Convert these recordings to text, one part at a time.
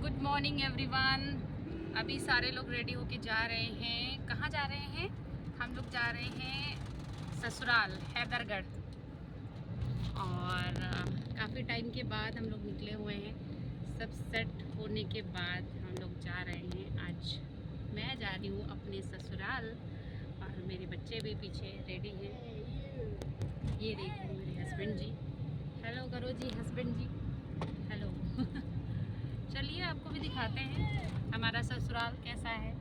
Good morning everyone. अभी सारे लोग रेडी होके जा रहे हैं। कहाँ जा रहे हैं? हम लोग जा रहे हैं ससुराल हैदरगढ़। और काफ़ी टाइम के बाद हम लोग निकले हुए हैं। सब सेट होने के बाद हम लोग जा रहे हैं। आज मैं जा रही हूँ अपने ससुराल और मेरे बच्चे भी पीछे रेडी हैं। ये देखो मेरे हस्बैंड जी। हेलो करो जी हस्बैंड जी, हेलो। चलिए आपको भी दिखाते हैं हमारा ससुराल कैसा है,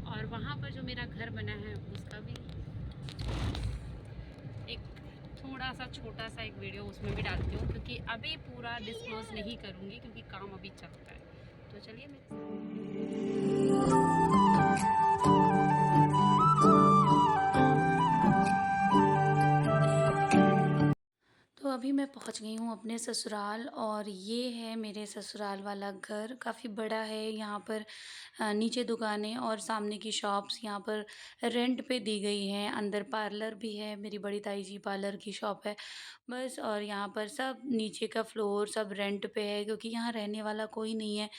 और वहाँ पर जो मेरा घर बना है उसका भी एक थोड़ा सा छोटा सा एक वीडियो उसमें भी डालती हूँ, क्योंकि अभी पूरा डिस्क्लोज़ नहीं करूँगी क्योंकि काम अभी चलता है। तो चलिए तो अभी मैं पहुंच गई हूँ अपने ससुराल, और ये है मेरे ससुराल वाला घर। काफ़ी बड़ा है। यहाँ पर नीचे दुकानें और सामने की शॉप्स यहाँ पर रेंट पे दी गई हैं। अंदर पार्लर भी है, मेरी बड़ी ताई जी पार्लर की शॉप है बस। और यहाँ पर सब नीचे का फ्लोर सब रेंट पे है, क्योंकि यहाँ रहने वाला कोई नहीं है,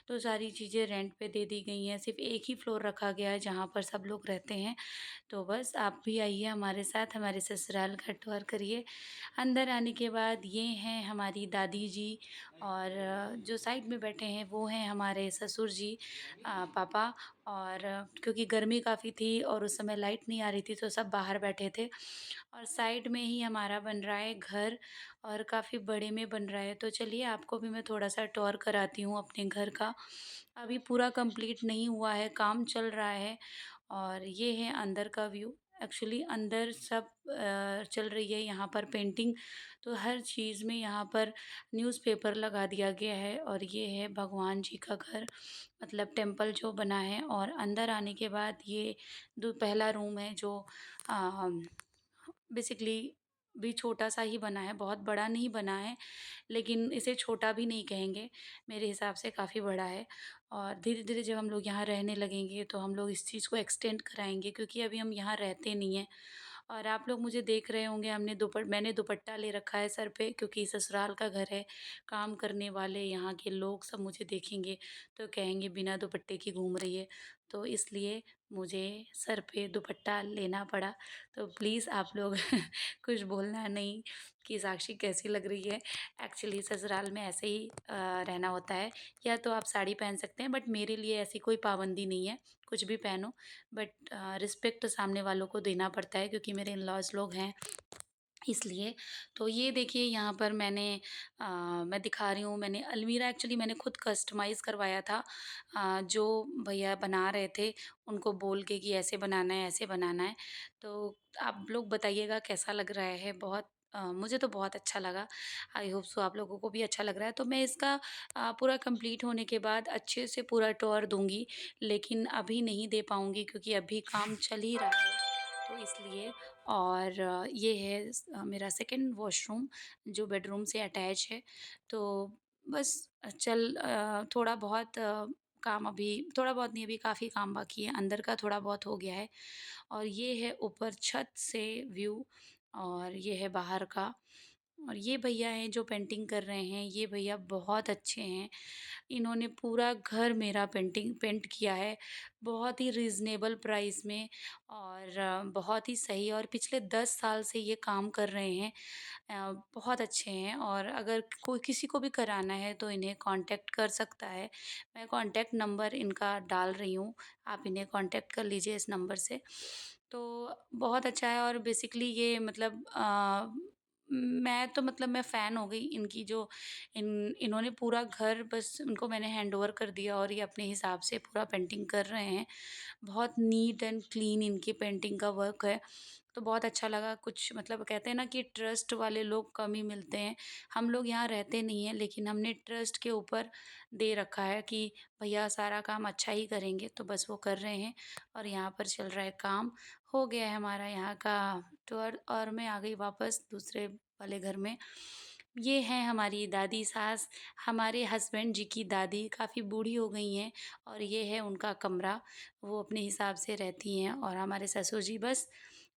तो सारी चीज़ें रेंट पे दे दी गई हैं। सिर्फ एक ही फ्लोर रखा गया है जहाँ पर सब लोग रहते हैं। तो बस आप भी आइए हमारे साथ, हमारे ससुराल का टूर करिए। अंदर आने के बाद ये हैं हमारी दादी जी, और जो साइड में बैठे हैं वो हैं हमारे ससुर जी, पापा। और क्योंकि गर्मी काफ़ी थी और उस समय लाइट नहीं आ रही थी, तो सब बाहर बैठे थे। और साइड में ही हमारा बन रहा है घर, और काफ़ी बड़े में बन रहा है। तो चलिए आपको भी मैं थोड़ा-सा टूर कराती हूँ अपने घर का। अभी पूरा कंप्लीट नहीं हुआ है, काम चल रहा है। और ये है अंदर का व्यू। एक्चुअली अंदर सब चल रही है यहाँ पर पेंटिंग, तो हर चीज़ में यहाँ पर न्यूज़पेपर लगा दिया गया है। और ये है भगवान जी का घर, मतलब टेम्पल जो बना है। और अंदर आने के बाद ये दो पहला रूम है जो अ, बेसिकली भी छोटा-सा ही बना है, बहुत बड़ा नहीं बना है, लेकिन इसे छोटा भी नहीं कहेंगे, मेरे हिसाब से काफ़ी बड़ा है। और धीरे-धीरे जब हम लोग यहाँ रहने लगेंगे तो हम लोग इस चीज़ को एक्सटेंड कराएँगे, क्योंकि अभी हम यहाँ रहते नहीं हैं। और आप लोग मुझे देख रहे होंगे, मैंने दुपट्टा ले रखा है सर पे, क्योंकि ससुराल का घर है। काम करने वाले यहाँ के लोग सब मुझे देखेंगे तो कहेंगे बिना दुपट्टे की घूम रही है, तो इसलिए मुझे सर पे दुपट्टा लेना पड़ा। तो प्लीज़ आप लोग कुछ बोलना नहीं कि साक्षी कैसी लग रही है। एक्चुअली ससुराल में ऐसे ही रहना होता है, या तो आप साड़ी पहन सकते हैं, बट मेरे लिए ऐसी कोई पाबंदी नहीं है, कुछ भी पहनो। बट रिस्पेक्ट सामने वालों को देना पड़ता है, क्योंकि मेरे इन-लॉज़ लोग हैं इसलिए। तो ये देखिए यहाँ पर मैं दिखा रही हूँ, मैंने अलमीरा एक्चुअली मैंने खुद कस्टमाइज़ करवाया था। जो भैया बना रहे थे उनको बोल के कि ऐसे बनाना है, ऐसे बनाना है। तो आप लोग बताइएगा कैसा लग रहा है? मुझे तो बहुत अच्छा लगा। आई होप सो आप लोगों को भी अच्छा लग रहा है। तो मैं इसका पूरा कंप्लीट होने के बाद अच्छे से पूरा टूर दूँगी, लेकिन अभी नहीं दे पाऊँगी क्योंकि अभी काम चल ही रहा है, तो इसलिए। और ये है मेरा सेकंड वॉशरूम जो बेडरूम से अटैच है। तो बस थोड़ा बहुत काम अभी, थोड़ा बहुत नहीं, अभी काफ़ी काम बाकी है। अंदर का थोड़ा बहुत हो गया है। और ये है ऊपर छत से व्यू, और ये है बाहर का। और ये भैया हैं जो पेंटिंग कर रहे हैं, ये भैया बहुत अच्छे हैं। इन्होंने पूरा घर मेरा पेंट किया है, बहुत ही रीज़नेबल प्राइस में, और बहुत ही सही। और पिछले 10 साल से ये काम कर रहे हैं। बहुत अच्छे हैं, और अगर कोई किसी को भी कराना है तो इन्हें कांटेक्ट कर सकता है। मैं कांटेक्ट नंबर इनका डाल रही हूँ, आप इन्हें कांटेक्ट कर लीजिए इस नंबर से। तो बहुत अच्छा है। और बेसिकली ये मतलब मैं फ़ैन हो गई इनकी, जो इन्होंने पूरा घर, बस उनको मैंने हैंडओवर कर दिया और ये अपने हिसाब से पूरा पेंटिंग कर रहे हैं। बहुत नीट एंड क्लीन इनकी पेंटिंग का वर्क है, तो बहुत अच्छा लगा। कुछ मतलब कहते हैं ना कि ट्रस्ट वाले लोग कम ही मिलते हैं। हम लोग यहाँ रहते नहीं हैं, लेकिन हमने ट्रस्ट के ऊपर दे रखा है कि भैया सारा काम अच्छा ही करेंगे, तो बस वो कर रहे हैं। और यहाँ पर चल रहा है काम। हो गया है हमारा यहाँ का टूर, और मैं आ गई वापस दूसरे वाले घर में। ये हैं हमारी दादी सास, हमारे हस्बैंड जी की दादी, काफ़ी बूढ़ी हो गई हैं, और ये है उनका कमरा, वो अपने हिसाब से रहती हैं। और हमारे ससुर जी बस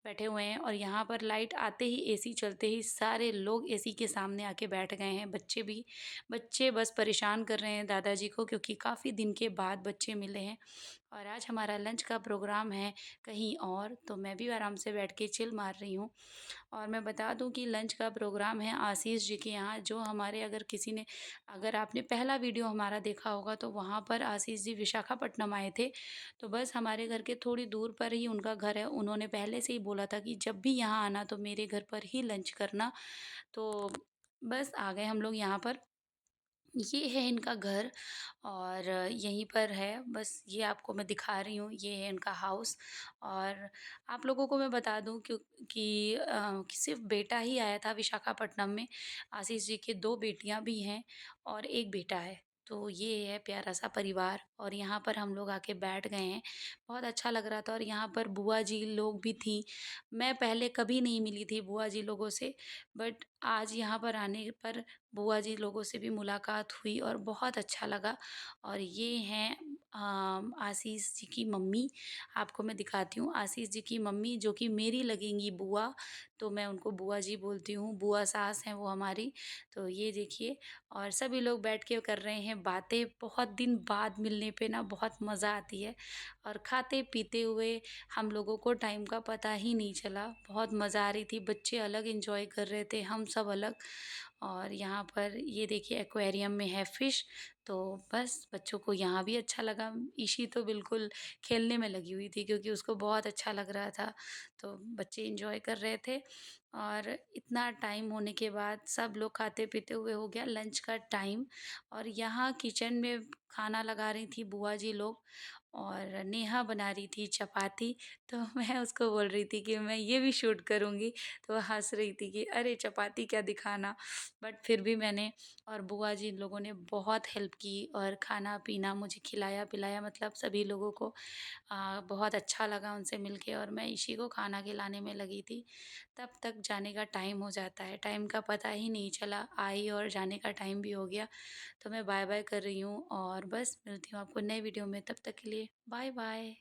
बैठे हुए हैं और यहाँ पर लाइट आते ही एसी चलते ही सारे लोग एसी के सामने आके बैठ गए हैं, बच्चे भी। बच्चे बस परेशान कर रहे हैं दादाजी को क्योंकि काफ़ी दिन के बाद बच्चे मिले हैं और आज हमारा लंच का प्रोग्राम है कहीं और, तो मैं भी आराम से बैठ के चिल मार रही हूँ। और मैं बता दूँ कि लंच का प्रोग्राम है आशीष जी के यहाँ, जो हमारे अगर आपने पहला वीडियो हमारा देखा होगा तो वहाँ पर आशीष जी विशाखापट्टनम आए थे। तो बस हमारे घर के थोड़ी दूर पर ही उनका घर है। उन्होंने पहले से ही बोला था कि जब भी यहाँ आना तो मेरे घर पर ही लंच करना। तो बस आ गए हम लोग यहाँ पर। ये है इनका घर और यहीं पर है, बस ये आपको मैं दिखा रही हूँ, ये है इनका हाउस। और आप लोगों को मैं बता दूँ कि सिर्फ़ बेटा ही आया था विशाखापट्टनम में, आशीष जी के 2 बेटियाँ भी हैं और 1 बेटा है। तो ये है प्यारा-सा परिवार और यहाँ पर हम लोग आके बैठ गए हैं। बहुत अच्छा लग रहा था और यहाँ पर बुआ जी लोग भी थीं। मैं पहले कभी नहीं मिली थी बुआ जी लोगों से, बट आज यहाँ पर आने पर बुआ जी लोगों से भी मुलाकात हुई और बहुत अच्छा लगा। और ये हैं आशीष जी की मम्मी, आपको मैं दिखाती हूँ आशीष जी की मम्मी जो कि मेरी लगेंगी बुआ, तो मैं उनको बुआ जी बोलती हूँ, बुआ सास हैं वो हमारी। तो ये देखिए और सभी लोग बैठ के कर रहे हैं बातें, बहुत दिन बाद मिलने पे ना बहुत मज़ा आती है और खाते-पीते हुए हम लोगों को टाइम का पता ही नहीं चला, बहुत मज़ा आ रही थी, बच्चे अलग एन्जॉय कर रहे थे, हम सब अलग। और यहाँ पर ये देखिए एक्वेरियम में है फ़िश, तो बस बच्चों को यहाँ भी अच्छा लगा। ईशी तो बिल्कुल खेलने में लगी हुई थी क्योंकि उसको बहुत अच्छा लग रहा था, तो बच्चे एन्जॉय कर रहे थे। और इतना टाइम होने के बाद सब लोग खाते-पीते हुए हो गया लंच का टाइम और यहाँ किचन में खाना लगा रही थी बुआ जी लोग और नेहा बना रही थी चपाती, तो मैं उसको बोल रही थी कि मैं ये भी शूट करूँगी, तो वो हँस रही थी कि अरे! चपाती क्या दिखाना। बट फिर भी मैंने और बुआ जी इन लोगों ने बहुत हेल्प की और खाना-पीना मुझे खिलाया-पिलाया मतलब सभी लोगों को बहुत अच्छा लगा उनसे मिलके और मैं इसी को खाना खिलाने में लगी थी। तब तक जाने का टाइम हो जाता है, टाइम का पता ही नहीं चला, आई और जाने का टाइम भी हो गया। तो मैं बाय-बाय कर रही हूँ और बस मिलती हूँ आपको नए वीडियो में, तब तक के लिए बाय-बाय।